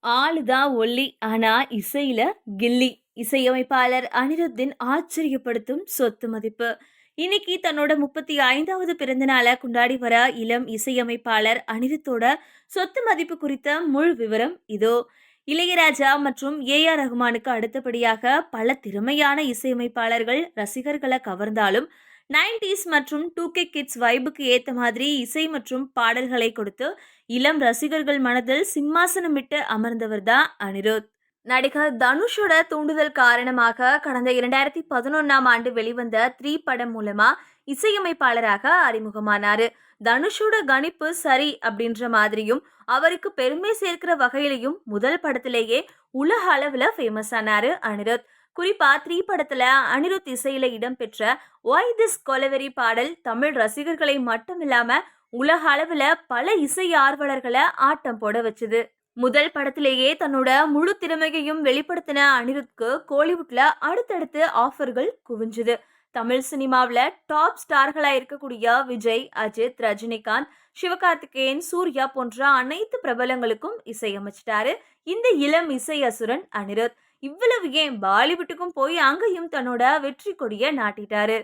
ஆளுதான் ஒல்லி ஆனா இசையில கில்லி. இசையமைப்பாளர் அனிருத்தின் ஆச்சரியப்படுத்தும் சொத்து மதிப்பு. இன்னைக்கு தன்னோட 35வது பிறந்த நாளை கொண்டாடி வர இளம் இசையமைப்பாளர் அனிருத்தோட சொத்து மதிப்பு குறித்த முழு விவரம் இதோ. இளையராஜா மற்றும் ஏ.ஆர். ரஹ்மானுக்கு அடுத்தபடியாக பல திறமையான இசையமைப்பாளர்கள் ரசிகர்களை கவர்ந்தாலும் 90s மற்றும் 2K கிட்ஸ் வைபுக்கு ஏத்த மாதிரி இசை மற்றும் பாடல்களை கொடுத்து இளம் ரசிகர்கள் மனதில் சிம்மாசனமிட்டு அமர்ந்தவர் தான் அனிருத். நடிகர் தனுஷோட தூண்டுதல் காரணமாக கடந்த 2011ஆம் ஆண்டு வெளிவந்த 3 படம் மூலமா இசையமைப்பாளராக அறிமுகமானாரு. தனுஷோட கணிப்பு சரி அப்படின்ற மாதிரியும் அவருக்கு பெருமை சேர்க்கிற வகையிலையும் முதல் படத்திலேயே உலக அளவுல ஃபேமஸ் ஆனாரு அனிருத். குறிப்பா 3 படத்துல அனிருத் இசையில இடம்பெற்ற ஒய் திஸ் கொலவெரி பாடல் தமிழ் ரசிகர்களை மட்டுமில்லாம உலக அளவுல பல இசை ஆர்வலர்களை ஆட்டம் போட வச்சுது. முதல் படத்திலேயே தன்னோட முழு திறமையையும் வெளிப்படுத்தின அனிருத்க்கு கோலிவுட்ல அடுத்தடுத்து ஆஃபர்கள் குவிஞ்சுது. தமிழ் சினிமாவில் டாப் ஸ்டார்களா இருக்கக்கூடிய விஜய், அஜித், ரஜினிகாந்த், சிவகார்த்திகேயன், சூர்யா போன்ற அனைத்து பிரபலங்களுக்கும் இசையமைச்சிட்டாரு இந்த இளம் இசை அசுரன் அனிருத். இவ்வளவு ஏன், பாலிவுட்டுக்கும் போய் அங்கேயும் தன்னோட வெற்றி கொடிய நாட்டிட்டாரு.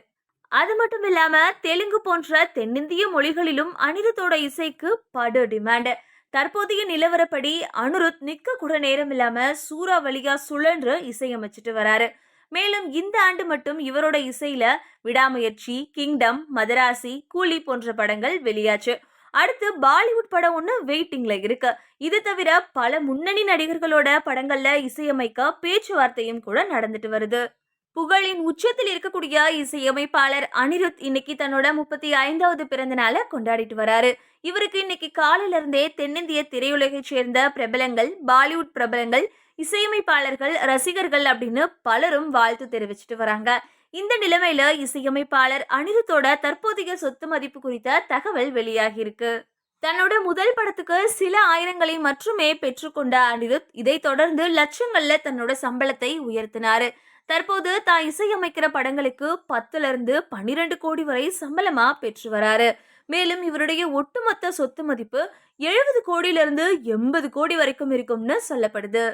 அது மட்டும் இல்லாம தெலுங்கு போன்ற தென்னிந்திய மொழிகளிலும் அனிருத்தோட இசைக்கு படு டிமாண்ட். தற்போதைய நிலவரப்படி அனிருத் நிக்க கூட நேரம் இல்லாம சூறாவளியா சுழன்று இசையமைச்சிட்டு வராரு. மேலும் இந்த ஆண்டு மட்டும் இவரோட இசையில விடாமுயற்சி, கிங்டம், மதராசி, கூலி போன்ற படங்கள் வெளியாச்சு. அடுத்து பாலிவுட் படம் ஒன்று வெயிட்டிங்ல இருக்கு. இது தவிர பல முன்னணி நடிகர்களோட படங்கள்ல இசையமைக்க பேச்சுவார்த்தையும் கூட நடந்துட்டு வருது. புகழின் உச்சத்தில் இருக்கக்கூடிய இசையமைப்பாளர் அனிருத் இன்னைக்கு தன்னோட 35வது பிறந்த நாளை கொண்டாடிட்டு வராரு. இவருக்கு இன்னைக்கு காலையில இருந்தே தென்னிந்திய திரையுலகை சேர்ந்த பிரபலங்கள், பாலிவுட் பிரபலங்கள், இசையமைப்பாளர்கள், ரசிகர்கள் அப்படின்னு பலரும் வாழ்த்து தெரிவிச்சிட்டு வராங்க. இந்த நிலைமையில இசையமைப்பாளர் அனிருத்தோட தற்போதைய சொத்து மதிப்பு குறித்த தகவல் வெளியாகி இருக்கு. தன்னோட முதல் படத்துக்கு சில ஆயிரங்களை மட்டுமே பெற்றுக்கொண்ட அனிருத் இதை தொடர்ந்து லட்சங்கள்ல தன்னோட சம்பளத்தை உயர்த்தினாரு. தற்போது தான் இசையமைக்கிற படங்களுக்கு 10 to 12 கோடி வரை சம்பளமா பெற்று வராரு. மேலும் இவருடைய ஒட்டுமொத்த சொத்து மதிப்பு 70 கோடியிலிருந்து 80 கோடி வரைக்கும் இருக்கும்னு சொல்லப்படுது.